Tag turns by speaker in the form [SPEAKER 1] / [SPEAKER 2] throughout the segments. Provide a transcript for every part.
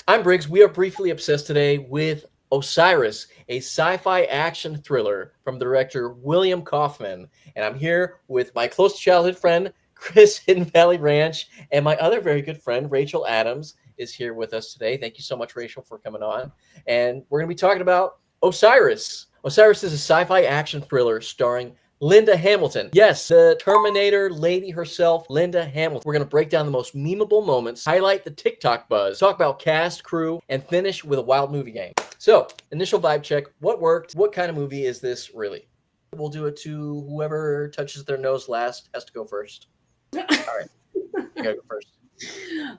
[SPEAKER 1] I'm Briggs. We are briefly obsessed today with Osiris, a sci-fi action thriller from the director William Kaufman. And I'm here with my close childhood friend, Chris Hidden Valley Ranch, and my other very good friend, Rachel Adams, is here with us today. Thank you so much, Rachel, for coming on. And we're going to be talking about Osiris. Osiris is a sci-fi action thriller starring Linda Hamilton. Yes, the Terminator lady herself, Linda Hamilton. We're going to break down the most memeable moments, highlight the TikTok buzz, talk about cast, crew, and finish with a wild movie game. So, initial vibe check. What worked? What kind of movie is this really? We'll do it to whoever touches their nose last has to go first. All right, you gotta go first.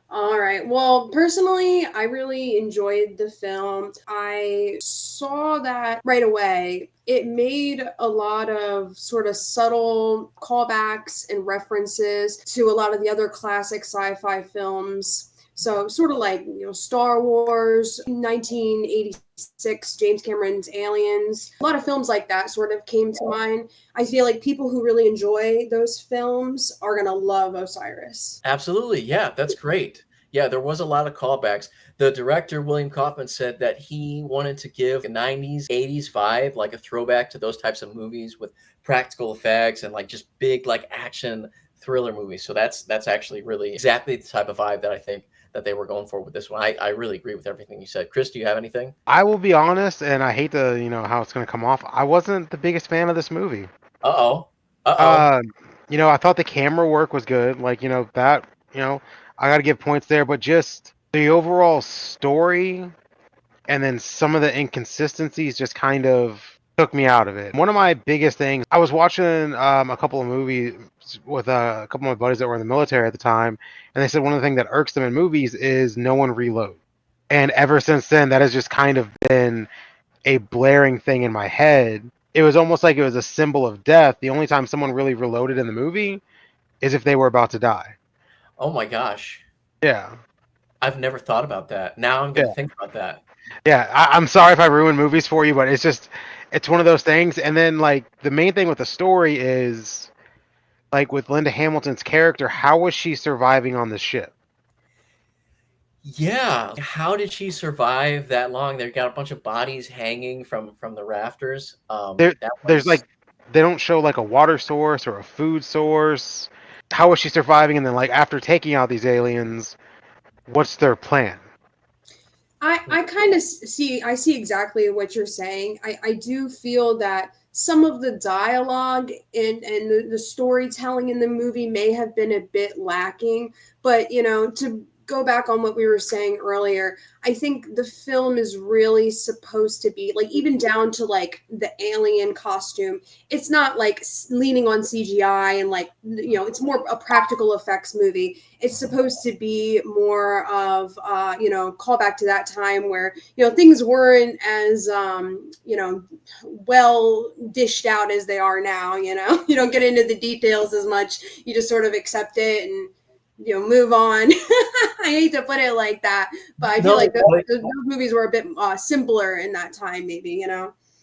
[SPEAKER 2] All right. Well, personally, I really enjoyed the film. I saw that right away. It made a lot of sort of subtle callbacks and references to a lot of the other classic sci-fi films. So, sort of like, Star Wars, 1986, James Cameron's Aliens. A lot of films like that sort of came to mind. I feel like people who really enjoy those films are going to love Osiris.
[SPEAKER 1] Absolutely. Yeah, that's great. Yeah, there was a lot of callbacks. The director, William Kaufman, said that he wanted to give a 90s, 80s vibe, like a throwback to those types of movies with practical effects and like just big like action thriller movies. So that's actually really exactly the type of vibe that I think that they were going for with this one. I really agree with everything you said. Chris, do you have anything?
[SPEAKER 3] I will be honest, and I hate to, how it's going to come off. I wasn't the biggest fan of this movie.
[SPEAKER 1] Uh-oh. Uh-oh.
[SPEAKER 3] Uh, I thought the camera work was good. Like, that, you know, I got to give points there, but just the overall story and then some of the inconsistencies just kind of took me out of it. One of my biggest things, I was watching a couple of movies with a couple of my buddies that were in the military at the time, and they said one of the things that irks them in movies is no one reload. And ever since then, that has just kind of been a blaring thing in my head. It was almost like it was a symbol of death. The only time someone really reloaded in the movie is if they were about to die.
[SPEAKER 1] Oh my gosh.
[SPEAKER 3] Yeah.
[SPEAKER 1] I've never thought about that. Now I'm going to
[SPEAKER 3] Yeah.
[SPEAKER 1] think about that.
[SPEAKER 3] Yeah. I'm sorry if I ruin movies for you, but it's one of those things. And then, like, the main thing with the story is, like, with Linda Hamilton's character, how was she surviving on the ship?
[SPEAKER 1] Yeah. How did she survive that long? They got a bunch of bodies hanging from the rafters.
[SPEAKER 3] There,
[SPEAKER 1] That
[SPEAKER 3] there's
[SPEAKER 1] was
[SPEAKER 3] like, they don't show like a water source or a food source. How was she surviving? And then, like, after taking out these aliens, what's their plan?
[SPEAKER 2] I kind of see I see exactly what you're saying. I do feel that some of the dialogue and the storytelling in the movie may have been a bit lacking, but to go back on what we were saying earlier, I think the film is really supposed to be like, even down to like the alien costume, it's not like leaning on CGI and like, it's more a practical effects movie. It's supposed to be more of call back to that time where things weren't as well dished out as they are now. You don't get into the details as much. You just sort of accept it and move on. I hate to put it like that, but I feel
[SPEAKER 1] no,
[SPEAKER 2] like
[SPEAKER 1] but
[SPEAKER 2] those movies were a bit simpler in that time, maybe.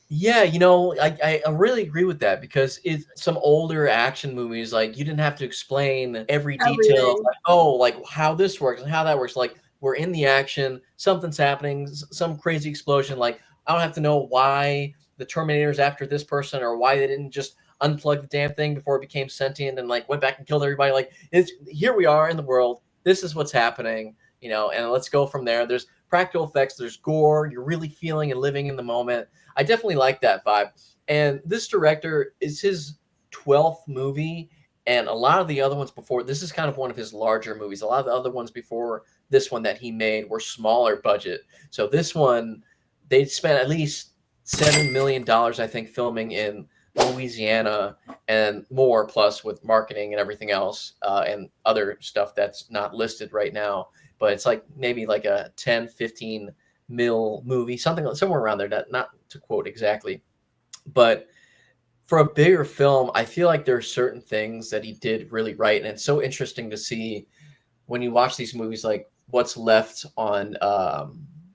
[SPEAKER 1] yeah, I really agree with that because it's some older action movies, like you didn't have to explain every detail,
[SPEAKER 2] Everything.
[SPEAKER 1] like, oh, like how this works and how that works. Like we're in the action, something's happening, some crazy explosion. Like I don't have to know why the Terminator's after this person or why they didn't just unplug the damn thing before it became sentient and like went back and killed everybody. Like it's here we are in the world. This is what's happening, and let's go from there. There's practical effects, there's gore, you're really feeling and living in the moment. I definitely like that vibe. And this director is his 12th movie, and a lot of the other ones before this is kind of one of his larger movies. A lot of the other ones before this one that he made were smaller budget. So this one, they spent at least $7 million, I think, filming in Louisiana and more, plus with marketing and everything else, and other stuff that's not listed right now. But it's like maybe like a 10, 15 mil movie, something somewhere around there. Not to quote exactly, but for a bigger film, I feel like there are certain things that he did really right, and it's so interesting to see when you watch these movies, like what's left on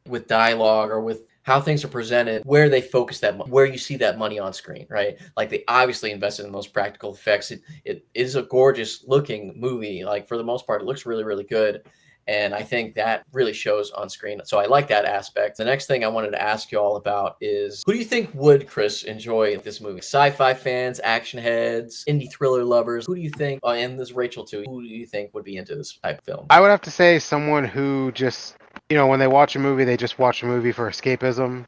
[SPEAKER 1] with dialogue or with how things are presented, where they focus where you see that money on screen, right? Like they obviously invested in those practical effects. It is a gorgeous looking movie. Like for the most part, it looks really, really good. And I think that really shows on screen. So I like that aspect. The next thing I wanted to ask you all about is, who do you think would, Chris, enjoy this movie? Sci-fi fans, action heads, indie thriller lovers? Who do you think, and this Rachel too, who do you think would be into this type of film?
[SPEAKER 3] I would have to say someone who just, when they watch a movie, they just watch a movie for escapism,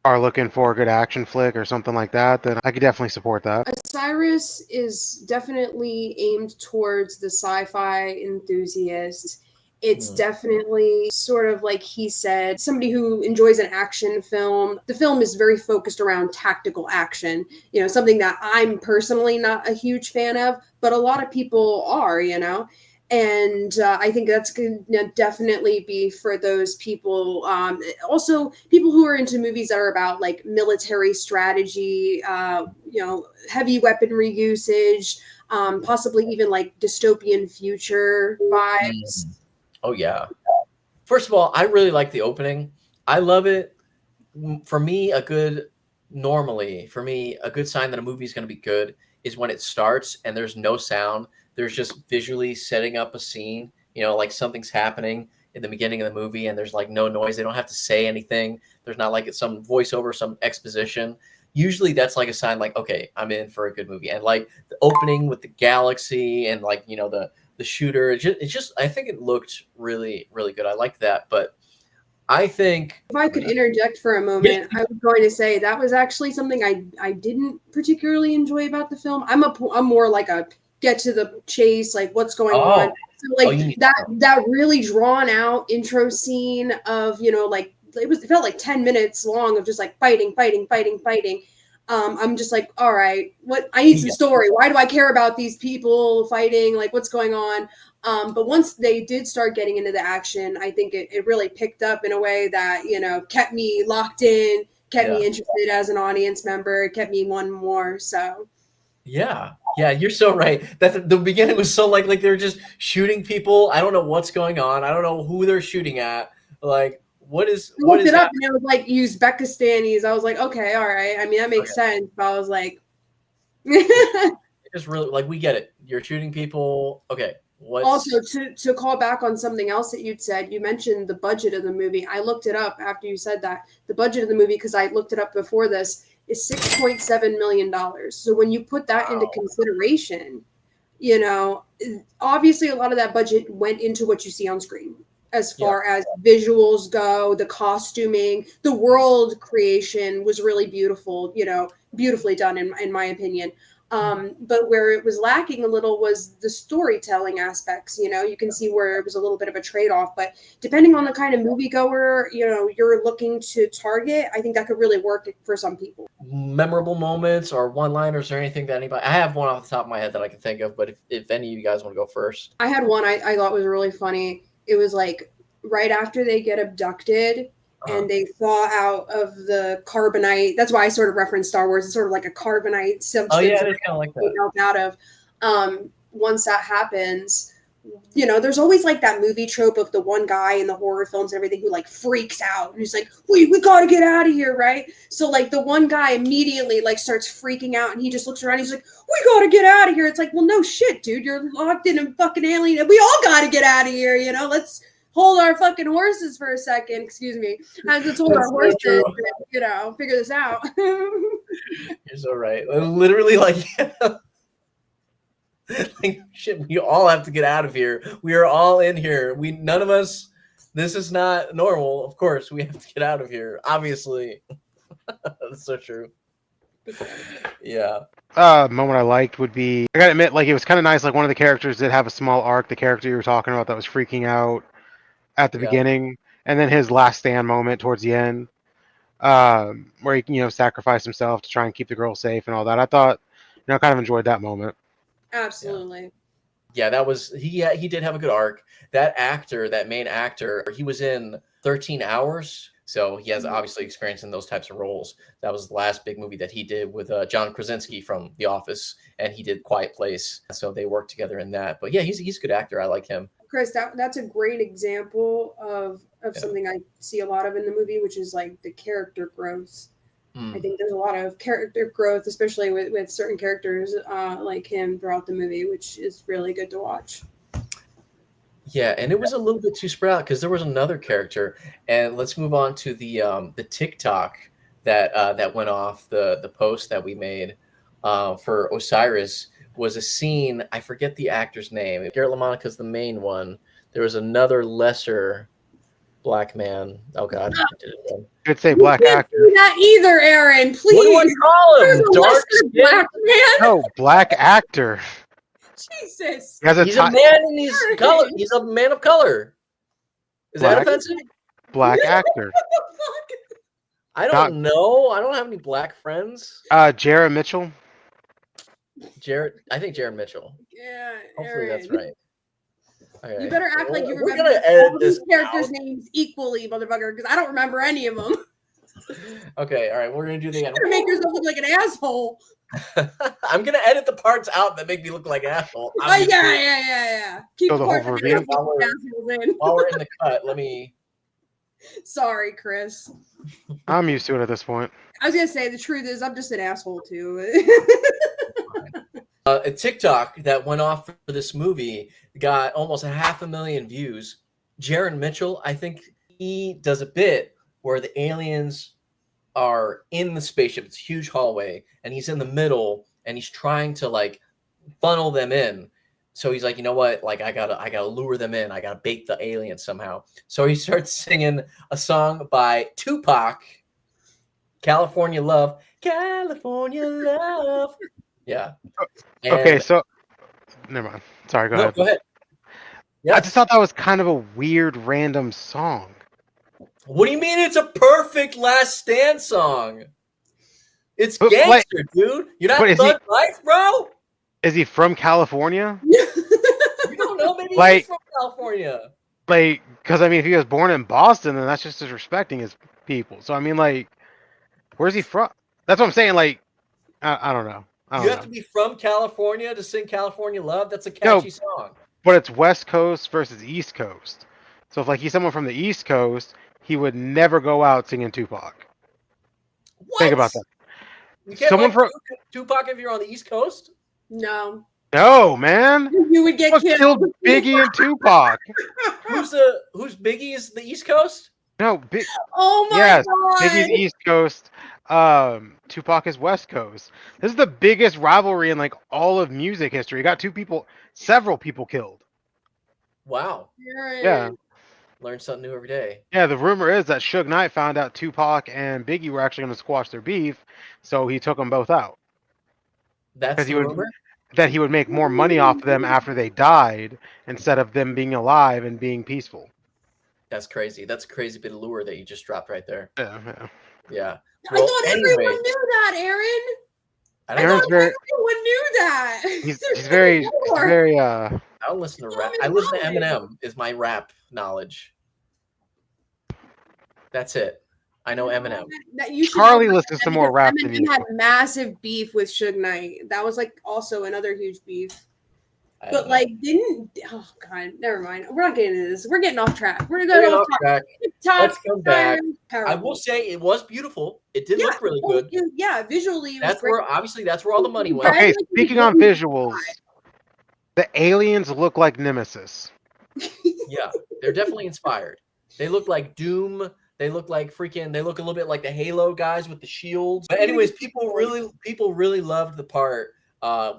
[SPEAKER 3] are looking for a good action flick or something like that, then I could definitely support that.
[SPEAKER 2] Osiris is definitely aimed towards the sci-fi enthusiast. It's definitely sort of like he said, somebody who enjoys an action film. The film is very focused around tactical action, something that I'm personally not a huge fan of, but a lot of people are, and I think that's going to definitely be for those people. Also, people who are into movies that are about like military strategy, heavy weaponry usage, possibly even like dystopian future vibes.
[SPEAKER 1] Oh, yeah. First of all, I really like the opening. I love it. For me, normally, for me, a good sign that a movie is going to be good is when it starts and there's no sound. There's just visually setting up a scene, like something's happening in the beginning of the movie and there's like no noise. They don't have to say anything. There's not like some voiceover, some exposition. Usually that's like a sign like, okay, I'm in for a good movie. And like the opening with the galaxy and like, the shooter, I think it looked really, really good. I liked that. But I think,
[SPEAKER 2] if I could interject for a moment, I was going to say that was actually something I didn't particularly enjoy about the film. I'm more like a get to the chase, like what's going on. So like that really drawn out intro scene of, like it felt like 10 minutes long of just like fighting. I'm just like, all right, I need some story. Why do I care about these people fighting? Like what's going on? But once they did start getting into the action, I think it really picked up in a way that, kept me locked in, kept me interested as an audience member, kept me wanting more. So
[SPEAKER 1] yeah, you're so right. That the beginning was so like they're just shooting people. I don't know what's going on. I don't know who they're shooting at. Like what is
[SPEAKER 2] I looked it up and it was like Uzbekistanis. I was like, okay, all right. I mean that makes sense. But I was like
[SPEAKER 1] just really like we get it. You're shooting people. Okay.
[SPEAKER 2] Also, to call back on something else that you'd said, you mentioned the budget of the movie. I looked it up after you said that. The budget of the movie, because I looked it up before this, is $6.7 million. So when you put that into consideration, obviously a lot of that budget went into what you see on screen as far as visuals go, the costuming, the world creation was really beautiful, beautifully done in my opinion. But where it was lacking a little was the storytelling aspects. You can see where it was a little bit of a trade-off, but depending on the kind of moviegoer, you're looking to target, I think that could really work for some people.
[SPEAKER 1] Memorable moments or one-liners or anything that anybody, I have one off the top of my head that I can think of, but if any of you guys want to go first.
[SPEAKER 2] I had one I thought was really funny. It was like right after they get abducted and they thaw out of the carbonite. That's why I sort of referenced Star Wars. It's sort of like a carbonite substance.
[SPEAKER 1] Oh yeah, it's kind of like that.
[SPEAKER 2] Out of. Once that happens, there's always like that movie trope of the one guy in the horror films and everything who like freaks out and he's like, we gotta get out of here, right? So like the one guy immediately like starts freaking out and he just looks around and he's like, we gotta get out of here. It's like, well, no shit, dude, you're locked in a fucking alien. We all gotta get out of here, let's hold our fucking horses for a second. Excuse me. Let's hold our horses and, figure this out.
[SPEAKER 1] You're so right. Literally like like shit, we all have to get out of here. We are all in here. None of us, this is not normal. Of course, we have to get out of here. Obviously. That's so true. Yeah.
[SPEAKER 3] Moment I liked would be, I gotta admit, like it was kind of nice. Like one of the characters did have a small arc. The character you were talking about that was freaking out at the beginning, and then his last stand moment towards the end, where he sacrificed himself to try and keep the girl safe and all that. I thought, kind of enjoyed that moment.
[SPEAKER 2] Absolutely.
[SPEAKER 1] Yeah, that was he did have a good arc. That main actor, he was in 13 Hours. So he has obviously experience in those types of roles. That was the last big movie that he did with John Krasinski from The Office, and he did Quiet Place. So they worked together in that. But yeah, he's a good actor. I like him.
[SPEAKER 2] Chris, that's a great example of something I see a lot of in the movie, which is like the character growth. I think there's a lot of character growth, especially with certain characters like him throughout the movie, which is really good to watch.
[SPEAKER 1] Yeah, and it was a little bit too spread out because there was another character. And let's move on to the TikTok that went off the post that we made for Osiris was a scene. I forget the actor's name. Garrett LaMonica's the main one. There was another lesser black man. Oh God, I did it again.
[SPEAKER 3] Could say
[SPEAKER 2] You
[SPEAKER 3] black
[SPEAKER 2] can't
[SPEAKER 3] actor.
[SPEAKER 2] do that either, Aaron. Please.
[SPEAKER 1] What do I call
[SPEAKER 2] There's
[SPEAKER 1] him?
[SPEAKER 2] a
[SPEAKER 1] Dark
[SPEAKER 2] lesser
[SPEAKER 1] skin?
[SPEAKER 2] black man.
[SPEAKER 3] No, black actor.
[SPEAKER 2] Jesus.
[SPEAKER 3] He has a
[SPEAKER 1] He's a man and he's color. He's a man of color. Is that
[SPEAKER 3] Black.
[SPEAKER 1] offensive?
[SPEAKER 3] Black actor.
[SPEAKER 2] What the fuck?
[SPEAKER 1] I don't know. I don't have any black friends.
[SPEAKER 3] Jared Mitchell.
[SPEAKER 1] I think Jared Mitchell.
[SPEAKER 2] Yeah,
[SPEAKER 1] Hopefully
[SPEAKER 2] Aaron.
[SPEAKER 1] that's right. Okay.
[SPEAKER 2] You better act like you
[SPEAKER 1] We're
[SPEAKER 2] remember
[SPEAKER 1] gonna edit
[SPEAKER 2] all
[SPEAKER 1] this
[SPEAKER 2] these characters'
[SPEAKER 1] out.
[SPEAKER 2] names equally, motherfucker, because I don't remember any of them.
[SPEAKER 1] Okay, all right, we're gonna do the
[SPEAKER 2] You're gonna make yourself look like an asshole.
[SPEAKER 1] I'm gonna edit the parts out that make me look like asshole.
[SPEAKER 2] Oh, yeah. Keep
[SPEAKER 3] So
[SPEAKER 2] the
[SPEAKER 3] the whole
[SPEAKER 2] parts that
[SPEAKER 3] review?
[SPEAKER 2] make you look assholes in.
[SPEAKER 1] While we're in the cut, let me.
[SPEAKER 2] Sorry, Chris.
[SPEAKER 3] I'm used to it at this point.
[SPEAKER 2] I was gonna say the truth is I'm just an asshole too.
[SPEAKER 1] A TikTok that went off for this movie got almost 500,000 views. Jaron Mitchell, I think he does a bit where the aliens are in the spaceship. It's a huge hallway, and he's in the middle, and he's trying to like funnel them in. So he's like, you know what? Like, I gotta lure them in. I gotta bait the aliens somehow. So he starts singing a song by Tupac, "California Love." California Love. Yeah.
[SPEAKER 3] Okay,
[SPEAKER 1] And-
[SPEAKER 3] so never mind. Sorry, go
[SPEAKER 1] no,
[SPEAKER 3] ahead.
[SPEAKER 1] go ahead.
[SPEAKER 3] I just thought that was kind of a weird, random song.
[SPEAKER 1] What do you mean it's a perfect Last Stand song? It's
[SPEAKER 3] But,
[SPEAKER 1] gangster,
[SPEAKER 3] like-
[SPEAKER 1] dude. You're not
[SPEAKER 3] but is he-
[SPEAKER 1] Thug Life, bro?
[SPEAKER 3] Is he from California?
[SPEAKER 1] You don't know. Maybe
[SPEAKER 3] Like-
[SPEAKER 1] he's from California.
[SPEAKER 3] Like, because I mean, if he was born in Boston, then that's just disrespecting his people. So I mean, like, where's he from? That's what I'm saying. Like, I don't know. I
[SPEAKER 1] You
[SPEAKER 3] don't
[SPEAKER 1] have
[SPEAKER 3] know.
[SPEAKER 1] to be from California to sing California Love. That's a catchy song.
[SPEAKER 3] But it's West Coast versus East Coast. So if like he's someone from the East Coast, he would never go out singing Tupac.
[SPEAKER 1] What?
[SPEAKER 3] Think about that.
[SPEAKER 1] You can't
[SPEAKER 3] Someone
[SPEAKER 1] like
[SPEAKER 3] from-
[SPEAKER 1] Tupac if you're on the East Coast?
[SPEAKER 2] No.
[SPEAKER 3] No, man.
[SPEAKER 2] You would get
[SPEAKER 3] What
[SPEAKER 2] killed.
[SPEAKER 3] killed Biggie and Tupac?
[SPEAKER 1] Who's Biggie is the East Coast?
[SPEAKER 3] No,
[SPEAKER 2] Oh my
[SPEAKER 3] yes,
[SPEAKER 2] god.
[SPEAKER 3] Biggie's East Coast. Tupac is West Coast. This is the biggest rivalry in like all of music history. You got several people killed.
[SPEAKER 1] Wow.
[SPEAKER 2] Aaron.
[SPEAKER 3] Yeah.
[SPEAKER 1] Learn something new every day.
[SPEAKER 3] Yeah, the rumor is that Suge Knight found out Tupac and Biggie were actually going to squash their beef, so he took them both out.
[SPEAKER 1] That's
[SPEAKER 3] 'Cause
[SPEAKER 1] the
[SPEAKER 3] he would-
[SPEAKER 1] rumor?
[SPEAKER 3] That he would make more money off of them after they died instead of them being alive and being peaceful.
[SPEAKER 1] That's crazy. That's a crazy bit of lure that you just dropped right there.
[SPEAKER 3] Yeah.
[SPEAKER 1] Yeah.
[SPEAKER 2] I thought everyone knew that, Aaron.
[SPEAKER 1] I don't,
[SPEAKER 3] Aaron's
[SPEAKER 1] know.
[SPEAKER 3] very
[SPEAKER 2] Everyone knew that.
[SPEAKER 3] he's very
[SPEAKER 1] I don't listen to
[SPEAKER 2] Tell
[SPEAKER 1] rap.
[SPEAKER 2] me
[SPEAKER 1] I listen to
[SPEAKER 2] about it.
[SPEAKER 1] Eminem is my rap knowledge. That's it. I know Eminem.
[SPEAKER 2] That you should
[SPEAKER 3] Charlie
[SPEAKER 2] know
[SPEAKER 3] listens
[SPEAKER 2] that
[SPEAKER 3] to more
[SPEAKER 2] because
[SPEAKER 3] rap than
[SPEAKER 2] Eminem
[SPEAKER 3] you.
[SPEAKER 2] had massive beef with Suge Knight. That was like also another huge beef.
[SPEAKER 1] I don't
[SPEAKER 2] But
[SPEAKER 1] know.
[SPEAKER 2] like oh god, never mind. We're not getting into this. We're getting off track. We're
[SPEAKER 1] We're
[SPEAKER 2] going
[SPEAKER 1] getting
[SPEAKER 2] off
[SPEAKER 1] off track.
[SPEAKER 2] track.
[SPEAKER 1] Let's come back.
[SPEAKER 2] Power
[SPEAKER 1] I will say it was beautiful. It did look really good.
[SPEAKER 2] Yeah, visually it was
[SPEAKER 1] That's
[SPEAKER 2] great.
[SPEAKER 1] where obviously that's where all the money went.
[SPEAKER 3] Okay,
[SPEAKER 2] Like,
[SPEAKER 3] speaking on visuals, the aliens look like Nemesis.
[SPEAKER 1] Yeah, they're definitely inspired. They look like Doom. They look like they look a little bit like the Halo guys with the shields. But anyways, people really loved the part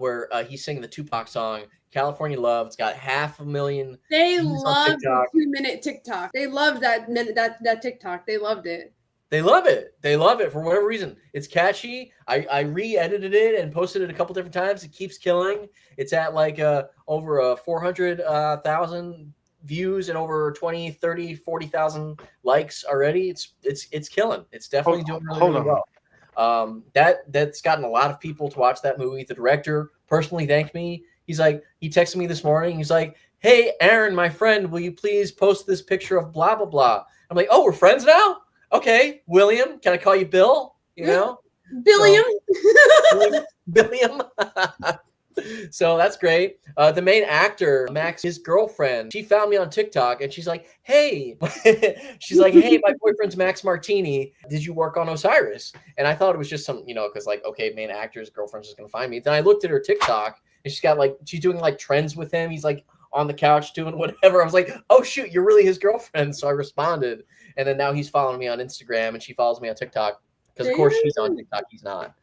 [SPEAKER 1] where he's singing the Tupac song, California Love. It's got 500,000.
[SPEAKER 2] They
[SPEAKER 1] views on
[SPEAKER 2] loved the
[SPEAKER 1] TikTok.
[SPEAKER 2] 2-minute TikTok. They loved that minute that TikTok. They loved it.
[SPEAKER 1] They love it. They love it for whatever reason. It's catchy. I re-edited it and posted it a couple different times. It keeps killing. It's at like over 400,000 views and over 20, 30, 40,000 likes already. It's killing. It's definitely doing really well. That's gotten a lot of people to watch that movie. The director personally thanked me. He texted me this morning. He's like, "Hey, Aaron, my friend, will you please post this picture of blah blah blah?" I'm like, "Oh, we're friends now? Okay, William, can I call you Bill? You know,
[SPEAKER 2] Billiam.
[SPEAKER 1] Billiam." So that's great. The main actor, Max, his girlfriend, she found me on TikTok and she's like, "Hey," she's like, "Hey, my boyfriend's Max Martini. Did you work on Osiris?" And I thought it was just some, because like, okay, main actor's girlfriend's just gonna find me. Then I looked at her TikTok and she's doing like trends with him. He's like on the couch doing whatever. I was like, oh shoot, you're really his girlfriend. So I responded, and then now he's following me on Instagram and she follows me on TikTok because of course she's on TikTok, he's not.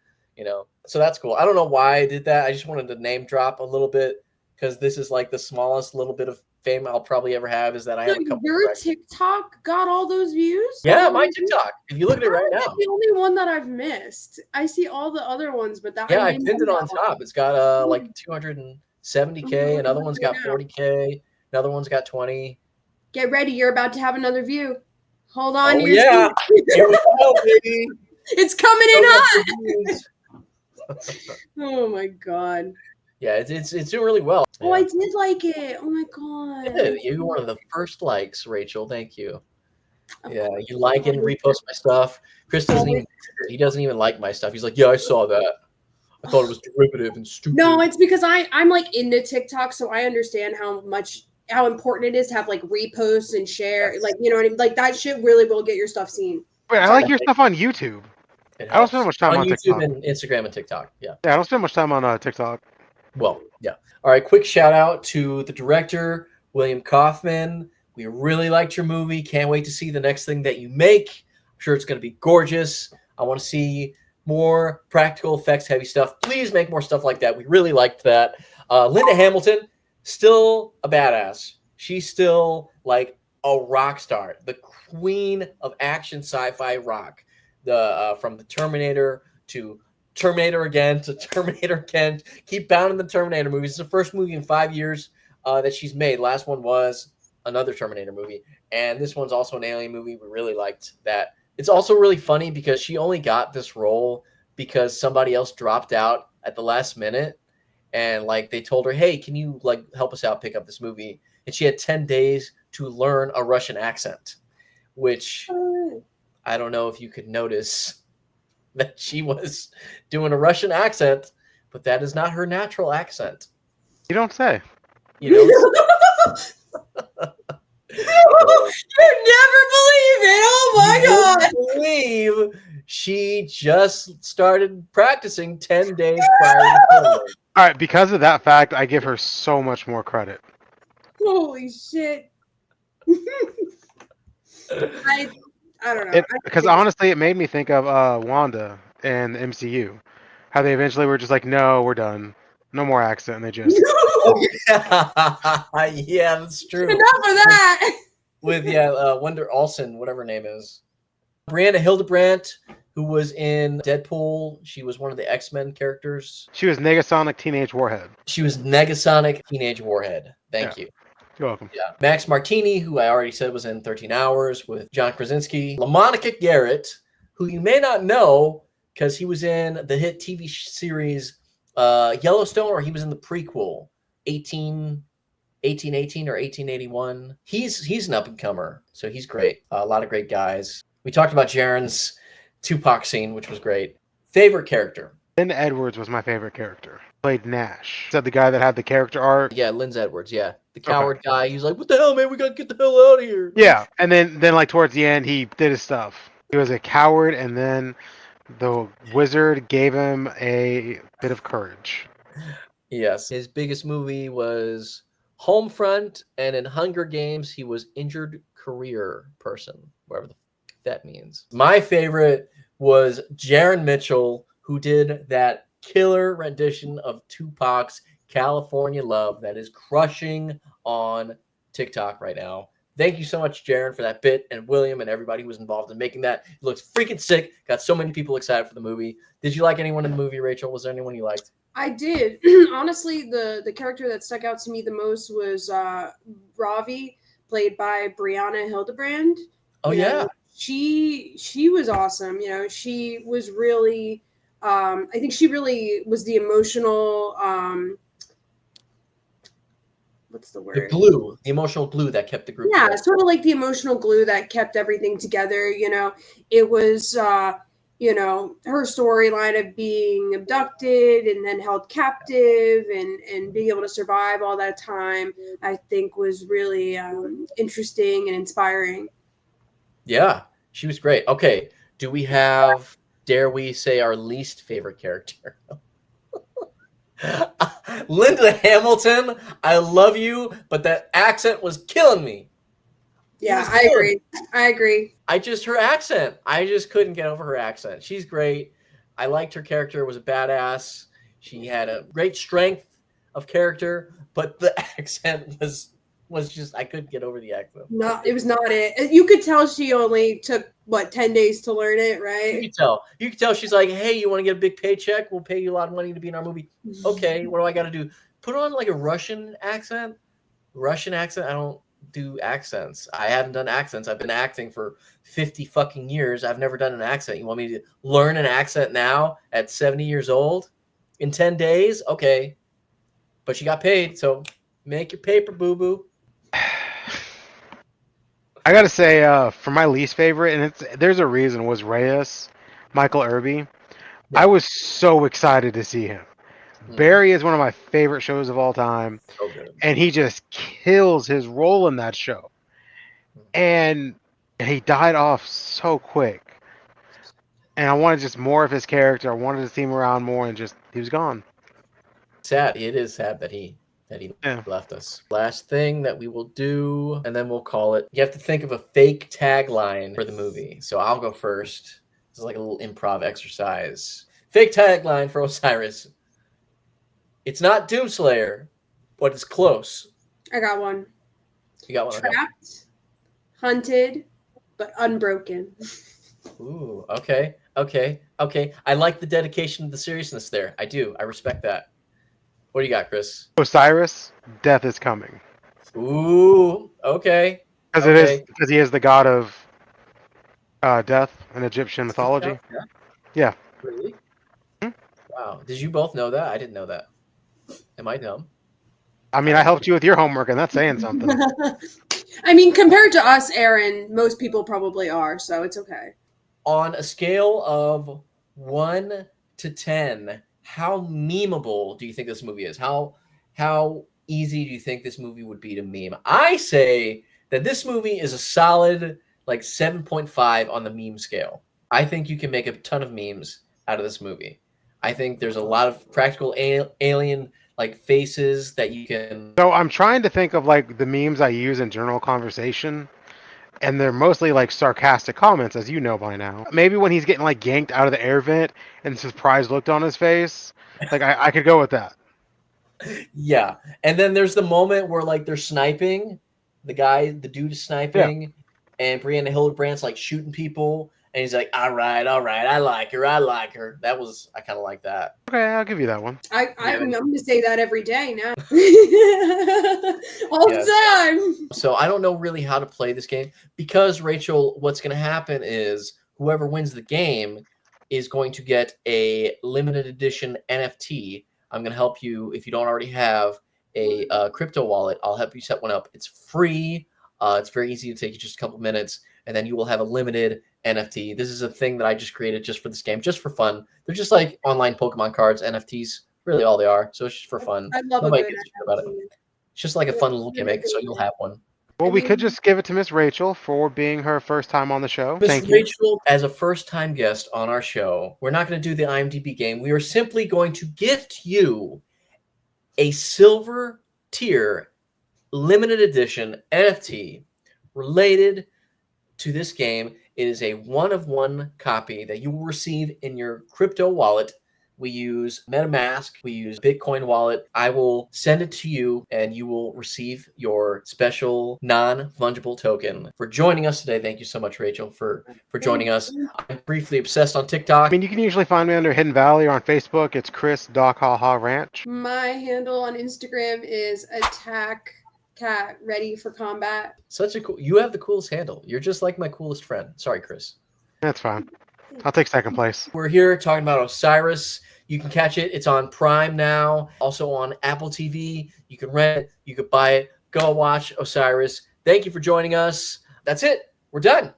[SPEAKER 1] So that's cool. I don't know why I did that. I just wanted to name drop a little bit because this is like the smallest little bit of fame I'll probably ever have is that I have a couple.
[SPEAKER 2] Your TikTok got all those views?
[SPEAKER 1] Yeah, my TikTok. If you look at it right now,
[SPEAKER 2] the only one that I've missed. I see all the other ones, but that
[SPEAKER 1] I pinned it on top. It's got like 270K. Another one's got 40K. Another one's got 20.
[SPEAKER 2] Get ready, you're about to have another view. Hold on.
[SPEAKER 1] Oh yeah, here we go, baby.
[SPEAKER 2] It's coming in hot. Oh my god.
[SPEAKER 1] Yeah, it's doing really well.
[SPEAKER 2] Oh, I did like it. Oh my god.
[SPEAKER 1] Yeah, you were one of the first likes, Rachel. Thank you. Yeah, you like and repost my stuff. Chris doesn't even like my stuff. He's like, yeah, I saw that. I thought it was derivative and stupid.
[SPEAKER 2] No, it's because I'm like into TikTok, so I understand how important it is to have like reposts and share. Like, you know what I mean? Like that shit really will get your stuff seen.
[SPEAKER 3] Wait, I like your stuff on YouTube. I don't spend much time on
[SPEAKER 1] YouTube
[SPEAKER 3] TikTok.
[SPEAKER 1] and Instagram and TikTok. Yeah,
[SPEAKER 3] I don't spend much time on TikTok.
[SPEAKER 1] Well, yeah. All right, quick shout out to the director, William Kaufman. We really liked your movie. Can't wait to see the next thing that you make. I'm sure it's going to be gorgeous. I want to see more practical effects, heavy stuff. Please make more stuff like that. We really liked that. Linda Hamilton, still a badass. She's still like a rock star, the queen of action sci-fi rock. From the Terminator to Terminator again to Terminator again. Keep bounding the Terminator movies. It's the first movie in 5 years that she's made. Last one was another Terminator movie, and this one's also an alien movie. We really liked that. It's also really funny because she only got this role because somebody else dropped out at the last minute, and like they told her, hey, can you like help us out, pick up this movie? And she had 10 days to learn a Russian accent, which I don't know if you could notice that she was doing a Russian accent, but that is not her natural accent.
[SPEAKER 3] You don't say.
[SPEAKER 2] You never believe it. Oh my god.
[SPEAKER 1] Believe she just started practicing 10 days prior to filming.
[SPEAKER 3] All right, because of that fact, I give her so much more credit.
[SPEAKER 2] Holy shit. I don't know.
[SPEAKER 3] Because honestly, it made me think of Wanda and the MCU. How they eventually were just like, no, we're done. No more accent. And they just...
[SPEAKER 1] Yeah, that's true.
[SPEAKER 2] Enough of that.
[SPEAKER 1] With, Wonder Olsen, whatever her name is. Brianna Hildebrandt, who was in Deadpool. She was one of the X-Men characters.
[SPEAKER 3] She was Negasonic Teenage Warhead.
[SPEAKER 1] She was Negasonic Teenage Warhead. Thank you.
[SPEAKER 3] You're welcome.
[SPEAKER 1] Yeah. Max Martini, who I already said was in 13 Hours with John Krasinski. LaMonica Garrett, who you may not know because he was in the hit TV series Yellowstone, or he was in the prequel 1818 or 1881. He's an up-and-comer, so he's great. A lot of great guys. We talked about Jaren's Tupac scene, which was great. Favorite character?
[SPEAKER 3] Lynn Edwards was my favorite character. Played Nash. Said the guy that had the character arc.
[SPEAKER 1] Yeah, Lynn Edwards, yeah. The coward guy. He's like, what the hell, man? We got to get the hell out of here.
[SPEAKER 3] Yeah, and then like towards the end, he did his stuff. He was a coward, and then the wizard gave him a bit of courage.
[SPEAKER 1] Yes. His biggest movie was Homefront, and in Hunger Games, he was injured career person, whatever that means. My favorite was Jaren Mitchell, who did that killer rendition of Tupac's California Love that is crushing on TikTok right now. Thank you so much, Jaren, for that bit, and William and everybody who was involved in making that. It looks freaking sick. Got so many people excited for the movie. Did you like anyone in the movie, Rachel? Was there anyone you liked?
[SPEAKER 2] I did. Honestly, the character that stuck out to me the most was Ravi, played by Brianna Hildebrandt.
[SPEAKER 1] Oh, yeah.
[SPEAKER 2] She was awesome. She was really, I think she really was the emotional, what's the word?
[SPEAKER 1] The emotional glue that kept the group together.
[SPEAKER 2] Sort of like the emotional glue that kept everything together. It was, her storyline of being abducted and then held captive and being able to survive all that time, I think was really interesting and inspiring.
[SPEAKER 1] Yeah, she was great. Okay, do we have, dare we say, our least favorite character? Linda Hamilton, I love you, but that accent was killing me.
[SPEAKER 2] Yeah, I agree.
[SPEAKER 1] Her accent. I just couldn't get over her accent. She's great. I liked her character, was a badass. She had a great strength of character, but the accent was just, I couldn't get over the accent.
[SPEAKER 2] It was not it. You could tell she only took 10 days to learn it, right?
[SPEAKER 1] You could tell she's like, hey, you want to get a big paycheck? We'll pay you a lot of money to be in our movie. Okay, what do I got to do? Put on like a Russian accent. I don't do accents. I haven't done accents. I've been acting for 50 fucking years. I've never done an accent. You want me to learn an accent now at 70 years old in 10 days? Okay. But she got paid, so make your paper, boo-boo.
[SPEAKER 3] I gotta say, for my least favorite, and there's a reason, was Reyes, Michael Irby.
[SPEAKER 1] Yeah.
[SPEAKER 3] I was so excited to see him. Barry is one of my favorite shows of all time,
[SPEAKER 1] So good.
[SPEAKER 3] and he just kills his role in that show. And he died off so quick. And I wanted just more of his character. I wanted to see him around more, and just he was gone.
[SPEAKER 1] Sad. It is sad that he left us. Last thing that we will do, and then we'll call it. You have to think of a fake tagline for the movie. So I'll go first. This is like a little improv exercise. Fake tagline for Osiris. It's not Doomslayer, but it's close.
[SPEAKER 2] I got one.
[SPEAKER 1] You got one?
[SPEAKER 2] Trapped, hunted, but unbroken.
[SPEAKER 1] Ooh, okay. I like the dedication to the seriousness there. I do. I respect that. What do you got, Chris?
[SPEAKER 3] Osiris, death is coming.
[SPEAKER 1] Ooh, okay.
[SPEAKER 3] Because he is the god of death in Egyptian mythology. Yeah.
[SPEAKER 1] Really? Wow. Did you both know that? I didn't know that. Am I dumb?
[SPEAKER 3] I mean, I helped you with your homework, and that's saying something.
[SPEAKER 2] I mean, compared to us, Aaron, most people probably are, so it's okay.
[SPEAKER 1] On a scale of 1 to 10, how memeable do you think this movie is? How easy do you think this movie would be to meme? I say that this movie is a solid like 7.5 on the meme scale. I think you can make a ton of memes out of this movie. I think there's a lot of practical alien like faces that you can.
[SPEAKER 3] So I'm trying to think of like the memes I use in general conversation, and they're mostly like sarcastic comments, as you know by now. Maybe when he's getting like yanked out of the air vent and surprised look on his face, like I could go with that.
[SPEAKER 1] Yeah, and then there's the moment where like they're sniping, the dude is sniping, and Brianna Hildebrandt's like shooting people, and he's like, all right, I like her. I kind of like that.
[SPEAKER 3] Okay, I'll give you that one.
[SPEAKER 2] I'm going to say that every day now. All the time.
[SPEAKER 1] So I don't know really how to play this game because, Rachel, what's going to happen is whoever wins the game is going to get a limited edition NFT. I'm going to help you if you don't already have a crypto wallet. I'll help you set one up. It's free. It's very easy to take you just a couple minutes, and then you will have a limited NFT. This is a thing that I just created just for this game, just for fun. They're just like online Pokemon cards, NFTs, really all they are. So it's just for fun.
[SPEAKER 2] I love
[SPEAKER 1] Nobody
[SPEAKER 2] a good
[SPEAKER 1] gives a shit about it. It's just like a fun little gimmick, so you'll have one.
[SPEAKER 3] Well, we could just give it to Miss Rachel for being her first time on the show.
[SPEAKER 1] Miss Rachel, as a first-time guest on our show, we're not going to do the IMDb game. We are simply going to gift you a silver tier limited edition NFT related to this game. It is a one-of-one copy that you will receive in your crypto wallet. We use MetaMask. We use Bitcoin wallet. I will send it to you, and you will receive your special non-fungible token. For joining us today, thank you so much, Rachel, for joining us. I'm briefly obsessed on TikTok.
[SPEAKER 3] I mean, you can usually find me under Hidden Valley or on Facebook. It's Chris Doc Ha Ha Ranch.
[SPEAKER 2] My handle on Instagram is attack cat ready for combat.
[SPEAKER 1] You have the coolest handle. You're just like my coolest friend. Sorry, Chris.
[SPEAKER 3] That's fine. I'll take second place.
[SPEAKER 1] We're here talking about Osiris. You can catch it. It's on Prime now. Also on Apple TV. You can rent it. You can buy it. Go watch Osiris. Thank you for joining us. That's it. We're done.